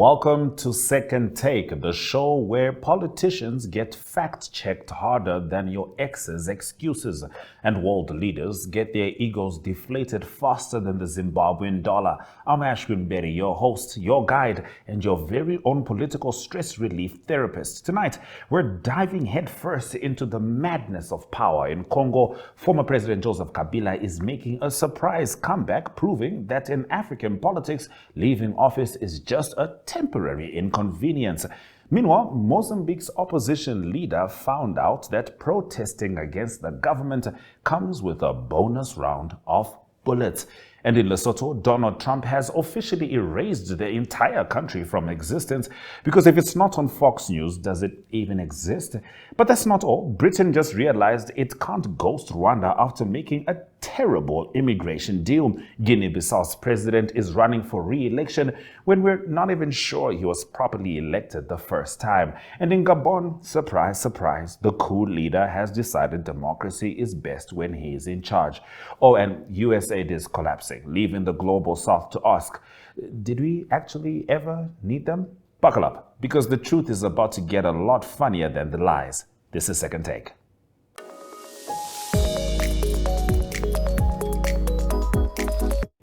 Welcome to Second Take, the show where politicians get fact-checked harder than your ex's excuses, and world leaders get their egos deflated faster than the Zimbabwean dollar. I'm Ashwyn Mberi, your host, your guide, and your very own political stress relief therapist. Tonight, we're diving headfirst into the madness of power in Congo. Former President Joseph Kabila is making a surprise comeback, proving that in African politics, leaving office is just a temporary inconvenience. Meanwhile, Mozambique's opposition leader found out that protesting against the government comes with a bonus round of bullets. And in Lesotho, Donald Trump has officially erased the entire country from existence, because if it's not on Fox News, does it even exist? But that's not all. Britain just realized it can't ghost Rwanda after making a terrible immigration deal. Guinea-Bissau's president is running for re-election when we're not even sure he was properly elected the first time. And in Gabon, surprise, surprise, the coup leader has decided democracy is best when he is in charge. Oh, and USAID is collapsing, leaving the global south to ask, did we actually ever need them? Buckle up, because the truth is about to get a lot funnier than the lies. This is Second Take.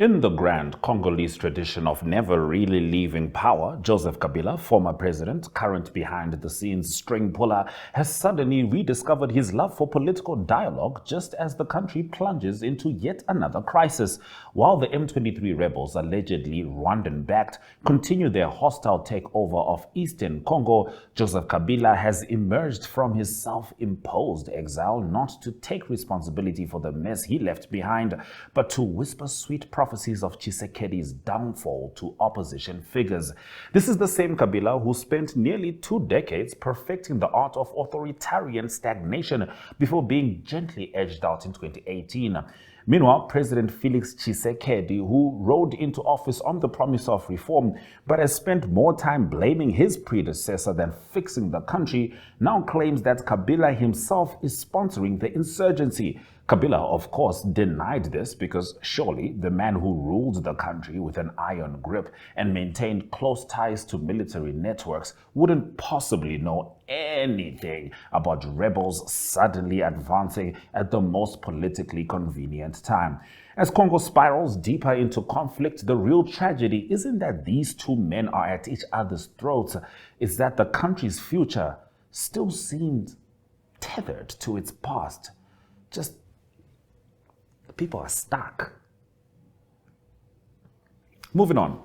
In the grand Congolese tradition of never really leaving power, Joseph Kabila, former president, current behind-the-scenes string puller, has suddenly rediscovered his love for political dialogue just as the country plunges into yet another crisis. While the M23 rebels, allegedly Rwandan-backed, continue their hostile takeover of eastern Congo, Joseph Kabila has emerged from his self-imposed exile not to take responsibility for the mess he left behind, but to whisper sweet prophecies of Tshisekedi's downfall to opposition figures. This is the same Kabila who spent nearly 2 decades perfecting the art of authoritarian stagnation before being gently edged out in 2018. Meanwhile, President Felix Tshisekedi, who rode into office on the promise of reform but has spent more time blaming his predecessor than fixing the country, now claims that Kabila himself is sponsoring the insurgency. Kabila, of course, denied this because surely the man who ruled the country with an iron grip and maintained close ties to military networks wouldn't possibly know anything about rebels suddenly advancing at the most politically convenient time. As Congo spirals deeper into conflict, the real tragedy isn't that these two men are at each other's throats, it's that the country's future still seemed tethered to its past. Just people are stuck. Moving on,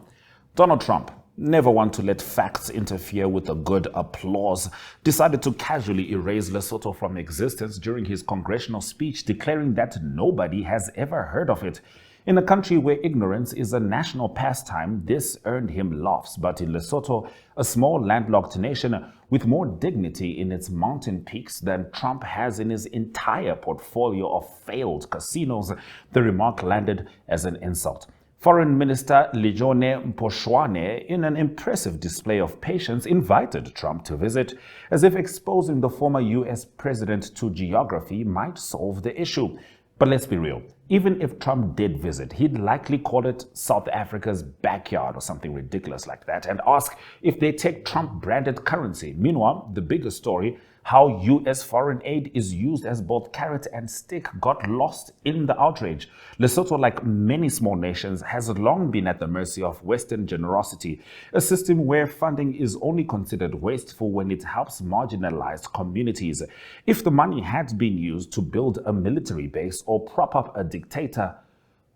Donald Trump, never one to let facts interfere with the good applause, decided to casually erase Lesotho from existence during his congressional speech, declaring that nobody has ever heard of it. In a country where ignorance is a national pastime, this earned him laughs. But in Lesotho, a small landlocked nation with more dignity in its mountain peaks than Trump has in his entire portfolio of failed casinos, the remark landed as an insult. Foreign Minister Lijone Mposhwane, in an impressive display of patience, invited Trump to visit, as if exposing the former US president to geography might solve the issue. But let's be real, even if Trump did visit, he'd likely call it South Africa's backyard or something ridiculous like that and ask if they take Trump-branded currency. Meanwhile, the bigger story, how US foreign aid is used as both carrot and stick, got lost in the outrage. Lesotho, like many small nations, has long been at the mercy of Western generosity, a system where funding is only considered wasteful when it helps marginalized communities. If the money had been used to build a military base or prop up a dictator,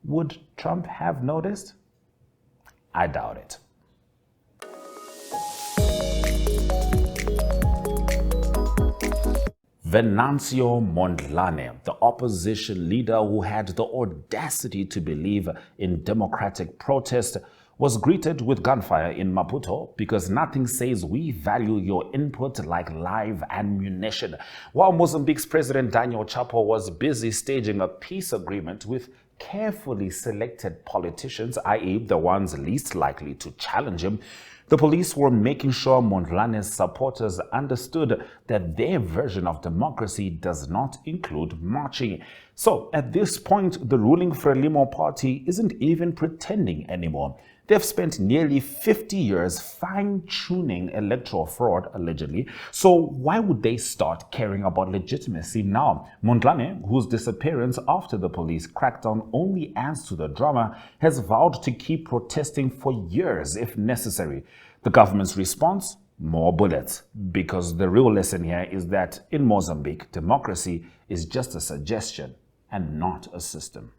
would Trump have noticed? I doubt it. Venancio Mondlane, the opposition leader who had the audacity to believe in democratic protest, was greeted with gunfire in Maputo because nothing says we value your input like live ammunition. While Mozambique's President Daniel Chapo was busy staging a peace agreement with carefully selected politicians, i.e. the ones least likely to challenge him, the police were making sure Mondlane's supporters understood that their version of democracy does not include marching. So at this point, the ruling Frelimo party isn't even pretending anymore. They've spent nearly 50 years fine-tuning electoral fraud, allegedly. So why would they start caring about legitimacy now? Mondlane, whose disappearance after the police crackdown only adds to the drama, has vowed to keep protesting for years if necessary. The government's response? More bullets. Because the real lesson here is that in Mozambique, democracy is just a suggestion and not a system.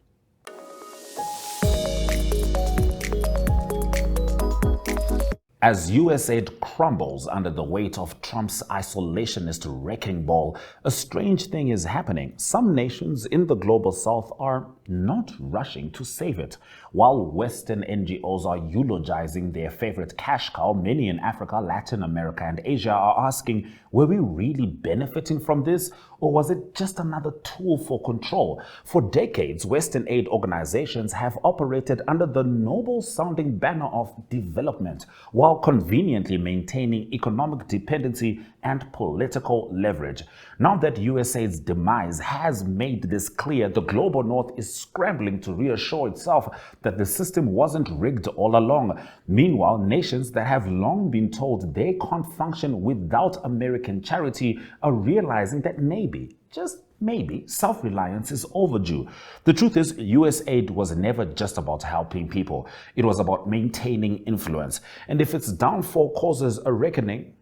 As USAID crumbles under the weight of Trump's isolationist wrecking ball, a strange thing is happening. Some nations in the global south are not rushing to save it. While Western NGOs are eulogizing their favorite cash cow, many in Africa, Latin America, and Asia are asking, were we really benefiting from this? Or was it just another tool for control? For decades, Western aid organizations have operated under the noble-sounding banner of development, while conveniently maintaining economic dependency and political leverage. Now that USAID's demise has made this clear, the global north is scrambling to reassure itself that the system wasn't rigged all along. Meanwhile, nations that have long been told they can't function without American charity are realizing that maybe, just maybe, self-reliance is overdue. The truth is, USAID was never just about helping people. It was about maintaining influence. And if its downfall causes a reckoning,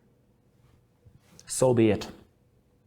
so be it.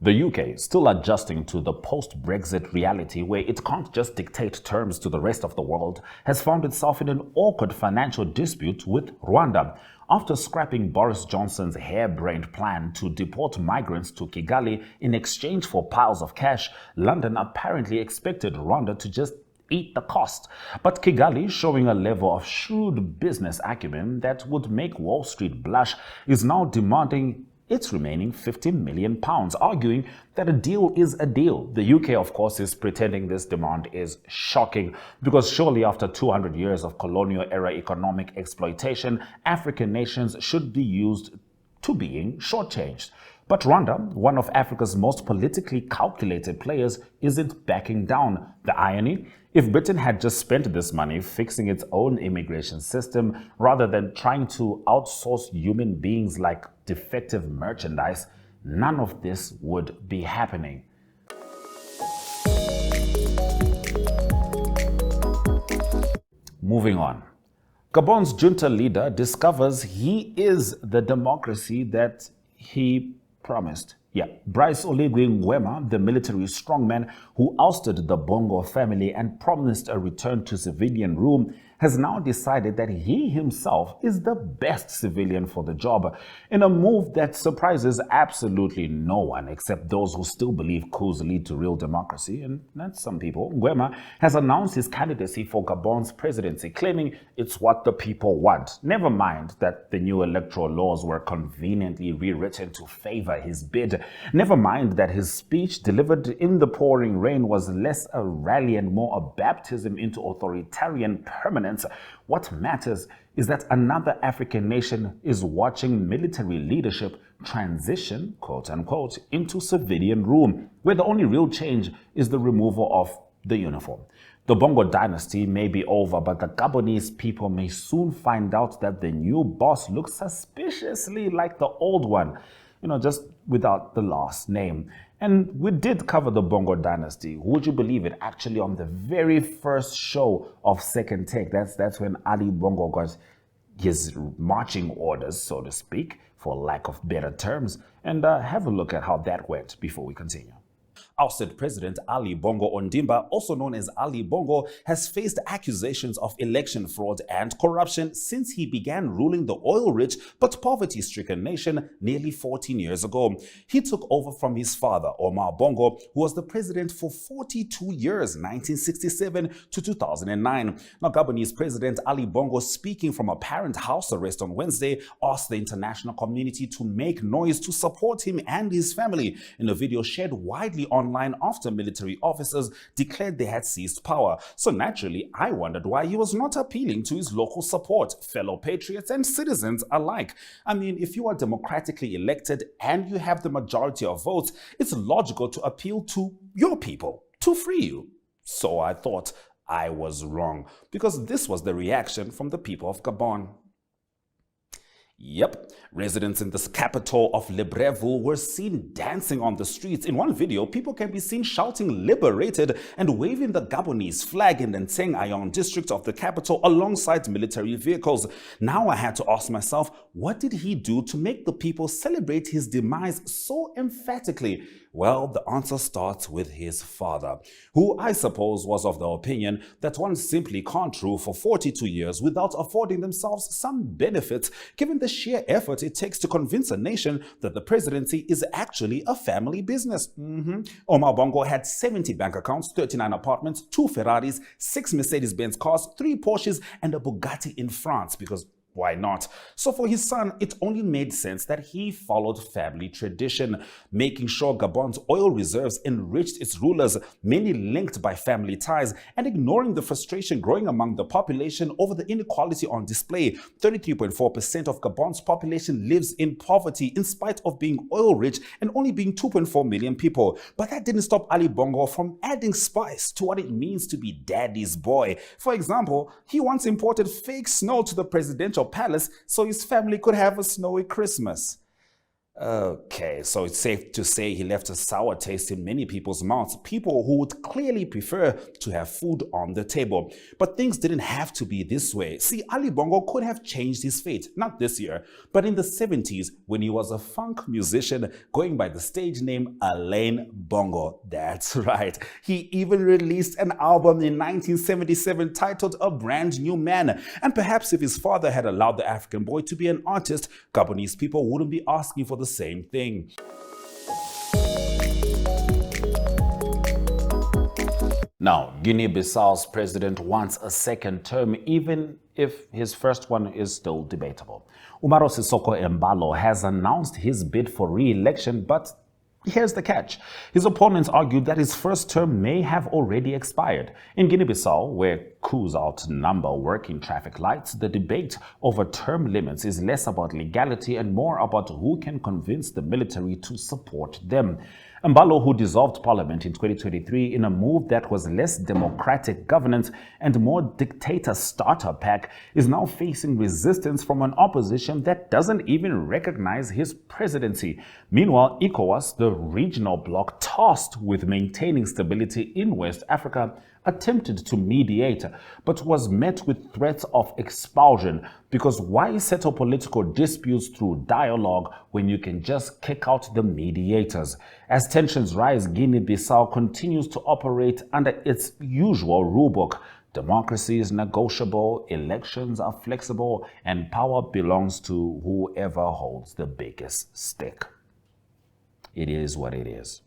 The UK, still adjusting to the post-Brexit reality where it can't just dictate terms to the rest of the world, has found itself in an awkward financial dispute with Rwanda. After scrapping Boris Johnson's harebrained plan to deport migrants to Kigali in exchange for piles of cash, London apparently expected Rwanda to just eat the cost. But Kigali, showing a level of shrewd business acumen that would make Wall Street blush, is now demanding its remaining £50 million, arguing that a deal is a deal. The UK, of course, is pretending this demand is shocking, because surely after 200 years of colonial-era economic exploitation, African nations should be used to being shortchanged. But Rwanda, one of Africa's most politically calculated players, isn't backing down. The irony? If Britain had just spent this money fixing its own immigration system rather than trying to outsource human beings like defective merchandise, none of this would be happening. Moving on. Gabon's junta leader discovers he is the democracy that he promised. Brice Oligui Nguema, the military strongman who ousted the Bongo family and promised a return to civilian rule, has now decided that he himself is the best civilian for the job, in a move that surprises absolutely no one except those who still believe coups lead to real democracy, and that's some people. Nguema has announced his candidacy for Gabon's presidency, claiming it's what the people want. Never mind that the new electoral laws were conveniently rewritten to favor his bid. Never mind that his speech delivered in the pouring rain was less a rally and more a baptism into authoritarian permanence. What matters is that another African nation is watching military leadership transition, quote unquote, into civilian rule, where the only real change is the removal of the uniform. The Bongo dynasty may be over, but the Gabonese people may soon find out that the new boss looks suspiciously like the old one, just without the last name. And we did cover the Bongo dynasty, would you believe it, actually on the very first show of Second Take. That's when Ali Bongo got his marching orders, so to speak, for lack of better terms. And have a look at how that went before we continue. Ousted President Ali Bongo Ondimba, also known as Ali Bongo, has faced accusations of election fraud and corruption since he began ruling the oil-rich but poverty-stricken nation nearly 14 years ago. He took over from his father, Omar Bongo, who was the president for 42 years, 1967 to 2009. Now, Gabonese President Ali Bongo, speaking from apparent house arrest on Wednesday, asked the international community to make noise to support him and his family in a video shared widely online after military officers declared they had seized power. So naturally, I wondered why he was not appealing to his local support, fellow patriots and citizens alike. I mean, if you are democratically elected and you have the majority of votes, it's logical to appeal to your people to free you. So I thought, I was wrong, because this was the reaction from the people of Gabon. Yep, residents in this capital of Libreville were seen dancing on the streets. In one video, people can be seen shouting "liberated" and waving the Gabonese flag in the Nteng district of the capital alongside military vehicles. Now I had to ask myself, what did he do to make the people celebrate his demise so emphatically? Well, the answer starts with his father, who I suppose was of the opinion that one simply can't rule for 42 years without affording themselves some benefits, given the sheer effort it takes to convince a nation that the presidency is actually a family business. Omar Bongo had 70 bank accounts, 39 apartments, 2 Ferraris, 6 Mercedes-Benz cars, 3 Porsches, and a Bugatti in France, because why not? So for his son, it only made sense that he followed family tradition, making sure Gabon's oil reserves enriched its rulers, many linked by family ties, and ignoring the frustration growing among the population over the inequality on display. 33.4% of Gabon's population lives in poverty in spite of being oil rich and only being 2.4 million people. But that didn't stop Ali Bongo from adding spice to what it means to be daddy's boy. For example, he once imported fake snow to the presidential palace so his family could have a snowy Christmas. Okay, so it's safe to say he left a sour taste in many people's mouths, people who would clearly prefer to have food on the table. But things didn't have to be this way. See, Ali Bongo could have changed his fate, not this year, but in the 70s when he was a funk musician going by the stage name Alain Bongo. That's right. He even released an album in 1977 titled A Brand New Man. And perhaps if his father had allowed the African boy to be an artist, Gabonese people wouldn't be asking for the same thing. Now, Guinea-Bissau's president wants a second term, even if his first one is still debatable. Umaro Sissoco Embalo has announced his bid for re-election, but here's the catch. His opponents argued that his first term may have already expired. In Guinea-Bissau, where coups outnumber working traffic lights, the debate over term limits is less about legality and more about who can convince the military to support them. Mbalo, who dissolved parliament in 2023 in a move that was less democratic governance and more dictator starter pack, is now facing resistance from an opposition that doesn't even recognize his presidency. Meanwhile, ECOWAS, the regional bloc tasked with maintaining stability in West Africa, attempted to mediate, but was met with threats of expulsion, because why settle political disputes through dialogue when you can just kick out the mediators? As tensions rise, Guinea-Bissau continues to operate under its usual rulebook. Democracy is negotiable, elections are flexible, and power belongs to whoever holds the biggest stick. It is what it is.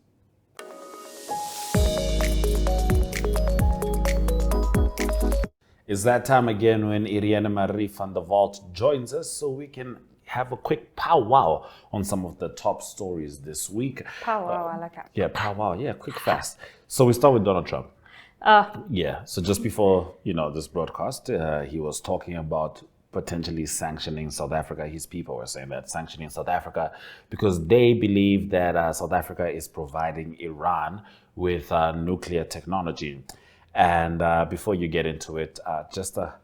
It's that time again when Irene Marie van der Walt joins us so we can have a quick powwow on some of the top stories this week. Powwow, I like that. Yeah, powwow. Yeah, quick, fast. So we start with Donald Trump. Yeah, so just before, this broadcast, he was talking about potentially sanctioning South Africa. His people were saying that, sanctioning South Africa, because they believe that South Africa is providing Iran with nuclear technology. And before you get into it, just a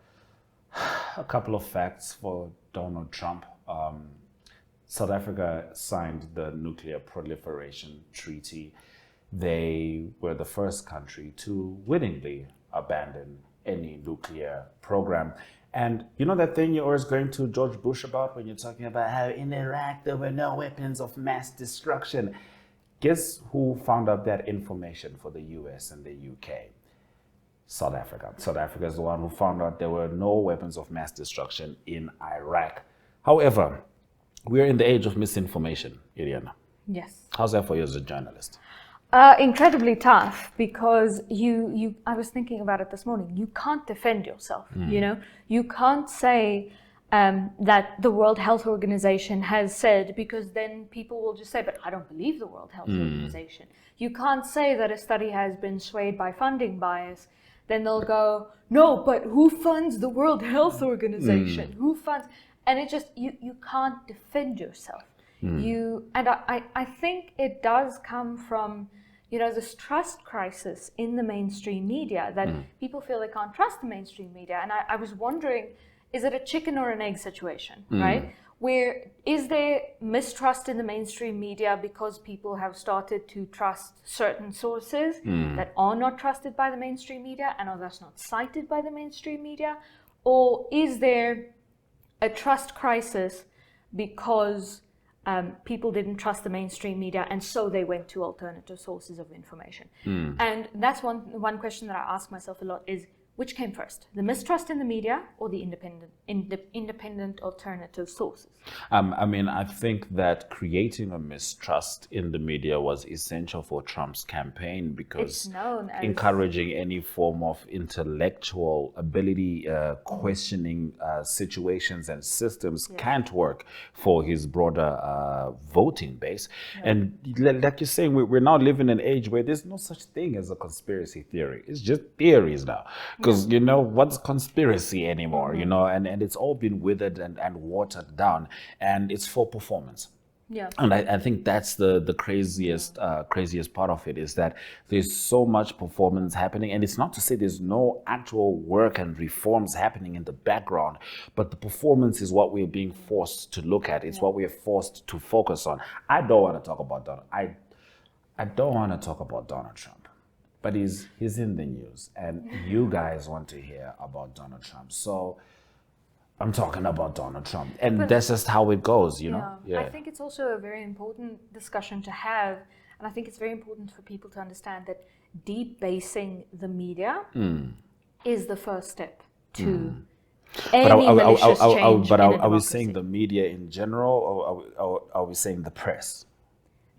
couple of facts for Donald Trump. South Africa signed the Nuclear Proliferation Treaty. They were the first country to willingly abandon any nuclear program. And you know that thing you're always going to George Bush about when you're talking about how in Iraq there were no weapons of mass destruction? Guess who found out that information for the US and the UK? South Africa. South Africa is the one who found out there were no weapons of mass destruction in Iraq. However, we're in the age of misinformation, Iriana. Yes. How's that for you as a journalist? Incredibly tough, because I was thinking about it this morning. You can't defend yourself, You can't say that the World Health Organization has said, because then people will just say, but I don't believe the World Health Organization. You can't say that a study has been swayed by funding bias. Then they'll go, no, but who funds the World Health Organization? Who funds? And it just, you can't defend yourself. And I think it does come from this trust crisis in the mainstream media, that people feel they can't trust the mainstream media. And I was wondering, is it a chicken or an egg situation, right? Where is there mistrust in the mainstream media because people have started to trust certain sources that are not trusted by the mainstream media and are thus not cited by the mainstream media? Or is there a trust crisis because people didn't trust the mainstream media and so they went to alternative sources of information? And that's one question that I ask myself a lot is, which came first, the mistrust in the media or the independent alternative sources? I think that creating a mistrust in the media was essential for Trump's campaign, because It's known as encouraging any form of intellectual ability, questioning situations and systems can't work for his broader voting base. And like you're saying, we're now living in an age where there's no such thing as a conspiracy theory. It's just theories now. Because, what's conspiracy anymore, and it's all been withered and watered down, and it's for performance. Yeah. And I think that's the craziest part of it, is that there's so much performance happening. And it's not to say there's no actual work and reforms happening in the background, but the performance is what we're being forced to look at. It's what we're forced to focus on. I don't want to talk about Donald Trump. But he's in the news, and you guys want to hear about Donald Trump. So I'm talking about Donald Trump, and that's just how it goes, I think it's also a very important discussion to have, and I think it's very important for people to understand that debasing the media is the first step to any malicious change. But are we saying the media in general, or are we saying the press?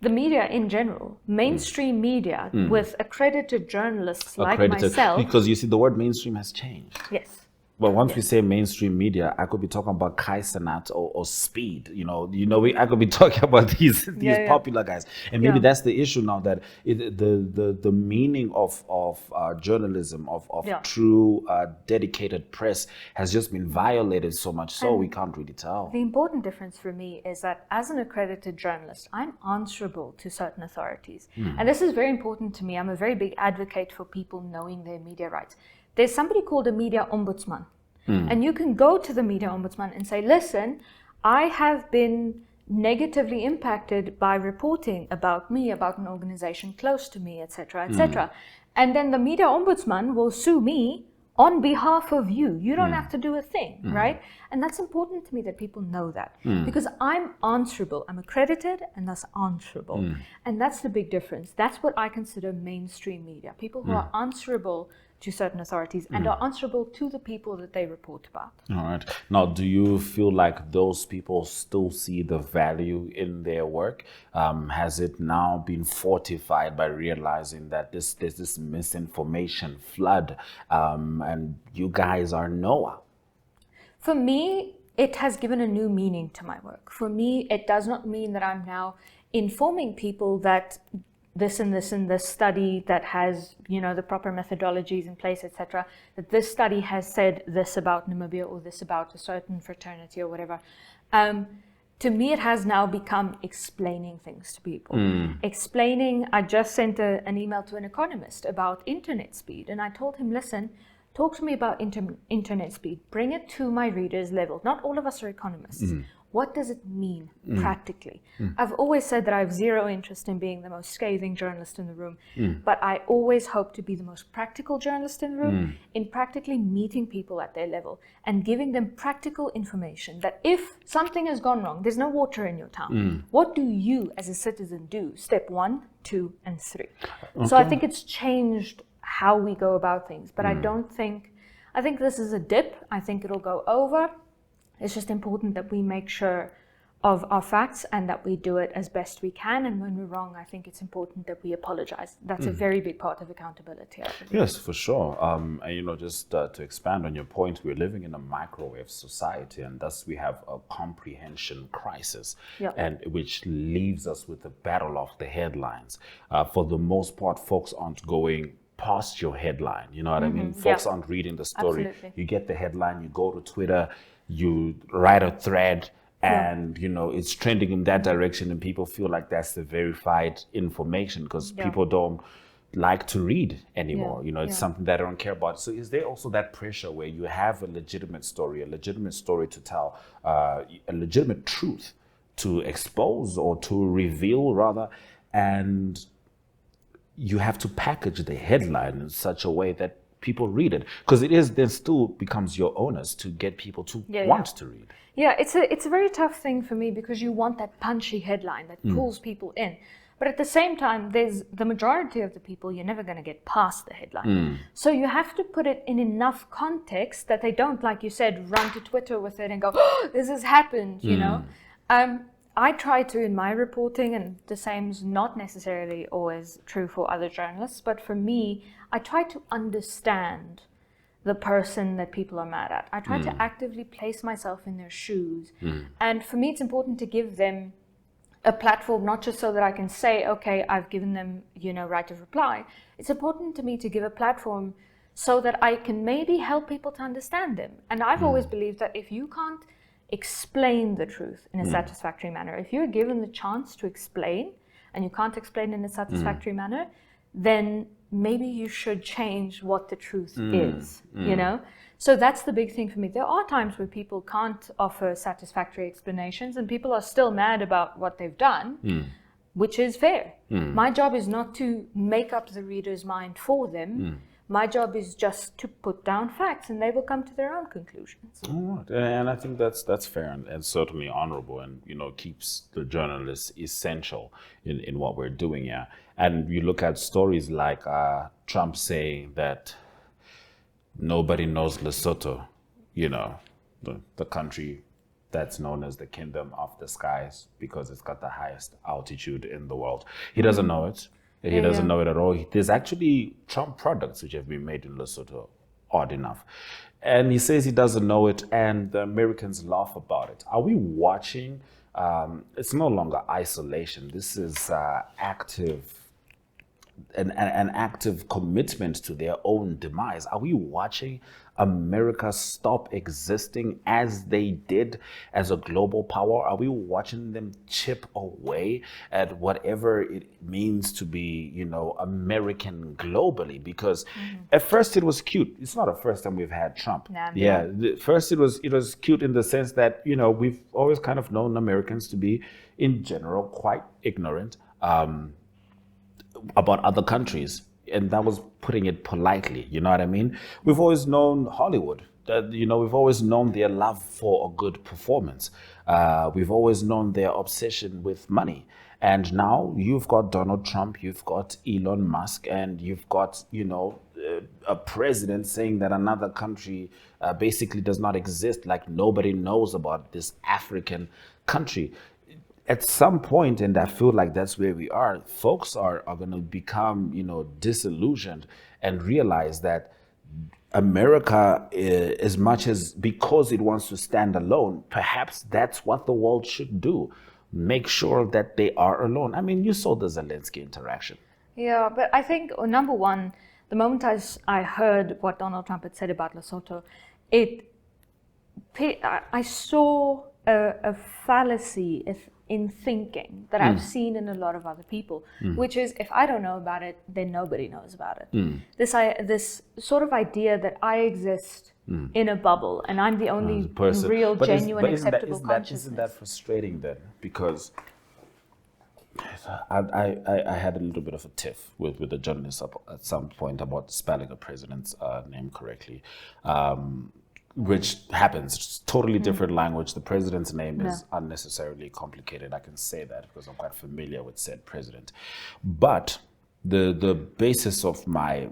The media in general, mainstream media with accredited journalists like myself. Because you see, the word mainstream has changed. Yes. But once we say mainstream media, I could be talking about Kai Cenat or Speed. I could be talking about these popular guys, and maybe that's the issue now, that the meaning of journalism, of true dedicated press, has just been violated so much, so we can't really tell. The important difference for me is that as an accredited journalist, I'm answerable to certain authorities, and this is very important to me. I'm a very big advocate for people knowing their media rights. There's somebody called a media ombudsman, and you can go to the media ombudsman and say, listen, I have been negatively impacted by reporting about me, about an organization close to me, etc., etc. And then the media ombudsman will sue me on behalf of you. You don't have to do a thing, right? And that's important to me, that people know that, because I'm answerable. I'm accredited and thus answerable. And that's the big difference. That's what I consider mainstream media. People who are answerable to certain authorities and are answerable to the people that they report about. All right. Now, do you feel like those people still see the value in their work? Has it now been fortified by realizing that there's this misinformation flood, and you guys are Noah? For me, it has given a new meaning to my work. For me, it does not mean that I'm now informing people that this and this and this study that has, the proper methodologies in place, etc., that this study has said this about Namibia or this about a certain fraternity or whatever. To me, it has now become explaining things to people. I just sent an email to an economist about internet speed, and I told him, listen, talk to me about internet speed. Bring it to my readers' level. Not all of us are economists. What does it mean practically? I've always said that I have zero interest in being the most scathing journalist in the room, but I always hope to be the most practical journalist in the room, in practically meeting people at their level and giving them practical information that if something has gone wrong, there's no water in your town, what do you as a citizen do? Step 1, 2, and 3. Okay. So I think it's changed how we go about things, but I think this is a dip. I think it'll go over. It's just important that we make sure of our facts and that we do it as best we can. And when we're wrong, I think it's important that we apologize. That's a very big part of accountability. Yes, for sure. And just to expand on your point, we're living in a microwave society, and thus we have a comprehension crisis, and which leaves us with the battle of the headlines. For the most part, folks aren't going past your headline. You know what I mean? Folks aren't reading the story. Absolutely. You get the headline, you go to Twitter, you write a thread, and it's trending in that direction, and people feel like that's the verified information because people don't like to read anymore. It's something that I don't care about. So is there also that pressure where you have a legitimate story to tell, a legitimate truth to expose or to reveal rather, and you have to package the headline in such a way that people read it, because then still becomes your onus to get people to want to read. Yeah, it's a very tough thing for me, because you want that punchy headline that pulls people in. But at the same time, there's the majority of the people, you're never going to get past the headline. So you have to put it in enough context that they don't, like you said, run to Twitter with it and go, oh, this has happened, I try to, in my reporting, and the same's not necessarily always true for other journalists, but for me, I try to understand the person that people are mad at. I try to actively place myself in their shoes. And for me, it's important to give them a platform, not just so that I can say, okay, I've given them, right of reply. It's important to me to give a platform so that I can maybe help people to understand them. And I've always believed that if you can't explain the truth in a satisfactory manner, if you're given the chance to explain and you can't explain in a satisfactory manner, then maybe you should change what the truth is, So that's the big thing for me. There are times where people can't offer satisfactory explanations and people are still mad about what they've done, which is fair. My job is not to make up the reader's mind for them. My job is just to put down facts, and they will come to their own conclusions. And I think that's fair and certainly honorable, and keeps the journalist essential in what we're doing here. And you look at stories like Trump saying that nobody knows Lesotho, the country that's known as the Kingdom of the Skies because it's got the highest altitude in the world. He doesn't know it. He doesn't know it at all. There's actually Trump products which have been made in Lesotho, odd enough. And he says he doesn't know it, and the Americans laugh about it. Are we watching? It's no longer isolation. This is an active commitment to their own demise. Are we watching America stop existing as they did as a global power? Are we watching them chip away at whatever it means to be, American globally? Because at first it was cute. It's not the first time we've had Trump. First it was cute in the sense that, we've always kind of known Americans to be, in general, quite ignorant about other countries, and that was putting it politely, you know what I mean? We've always known Hollywood, that we've always known their love for a good performance. We've always known their obsession with money. And now you've got Donald Trump, you've got Elon Musk, and you've got, a president saying that another country basically does not exist, like nobody knows about this African country. At some point, and I feel like that's where we are, folks are going to become, disillusioned and realize that America, as much as because it wants to stand alone, perhaps that's what the world should do. Make sure that they are alone. I mean, you saw the Zelensky interaction. Yeah, but I think, number one, the moment I heard what Donald Trump had said about Lesotho, I saw a fallacy in thinking that I've seen in a lot of other people, which is, if I don't know about it, then nobody knows about it. This sort of idea that I exist in a bubble and I'm the only real, genuine, acceptable consciousness. Isn't that frustrating then? Because I had a little bit of a tiff with a journalist at some point about spelling a president's name correctly. Which happens. It's totally different language. The president's name is unnecessarily complicated. I can say that because I'm quite familiar with said president. But the basis of my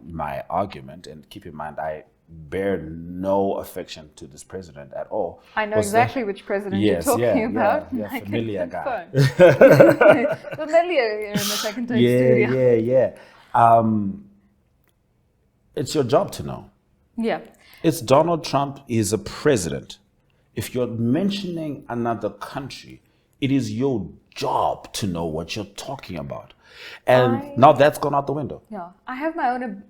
argument, and keep in mind, I bear no affection to this president at all. I know exactly which president you're talking about. Yeah, familiar guy. Familiar here in the Second Take studio. Yeah. It's your job to know. Yeah. It's Donald Trump is a president. If you're mentioning another country, it is your job to know what you're talking about. And now that's gone out the window. Yeah, I have my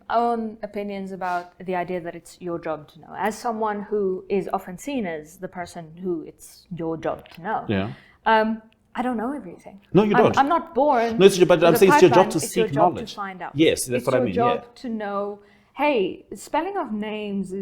own opinions about the idea that it's your job to know. As someone who is often seen as the person who it's your job to know. Yeah. I don't know everything. No, you don't. I'm not born. No, but I'm saying it's your job to it's seek your job knowledge. To find out. Yes, that's what I mean. It's your job to know. Hey, spelling of names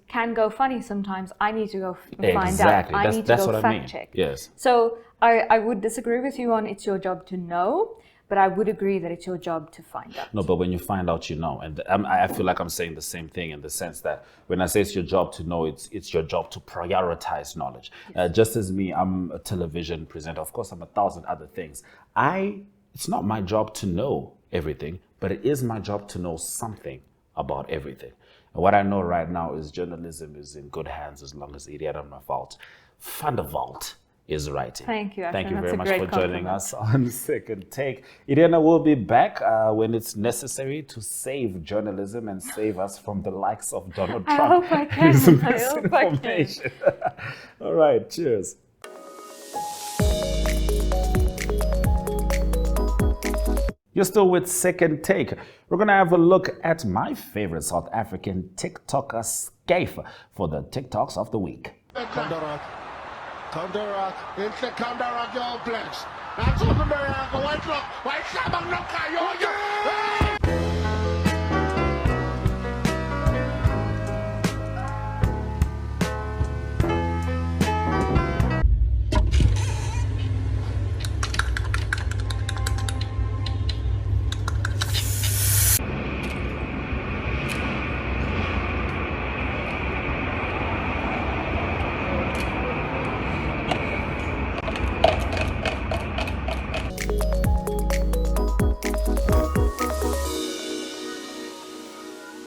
can go funny sometimes. I need to go find out. Exactly. I need to go fact check. Yes. So I would disagree with you on it's your job to know, but I would agree that it's your job to find out. No, but when you find out, you know. And I feel like I'm saying the same thing in the sense that when I say it's your job to know, it's your job to prioritize knowledge. Yes. Just as me, I'm a television presenter. Of course, I'm 1,000 other things. It's not my job to know everything, but it is my job to know something about everything. And what I know right now is journalism is in good hands as long as Iriana Mafalt Van der Walt is writing. Thank you, Ashwyn. Thank you That's very much for joining compliment. us on Second Take. Iriana will be back when it's necessary to save journalism and save us from the likes of Donald Trump. I hope I can. I hope I can. All right, cheers. You're still with Second Take. We're going to have a look at my favorite South African TikToker, Scafe, for the TikToks of the week. Condorak, it's the Condorak, your flex.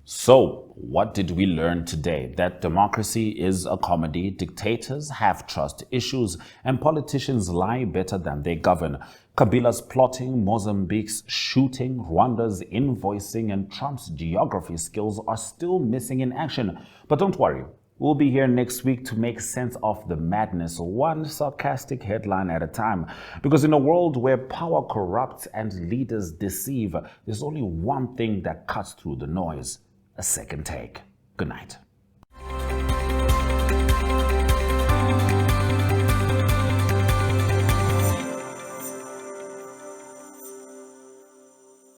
So, what did we learn today? That democracy is a comedy, dictators have trust issues, and politicians lie better than they govern. Kabila's plotting, Mozambique's shooting, Rwanda's invoicing, and Trump's geography skills are still missing in action. But don't worry, we'll be here next week to make sense of the madness, one sarcastic headline at a time. Because in a world where power corrupts and leaders deceive, there's only one thing that cuts through the noise: a second take. Good night.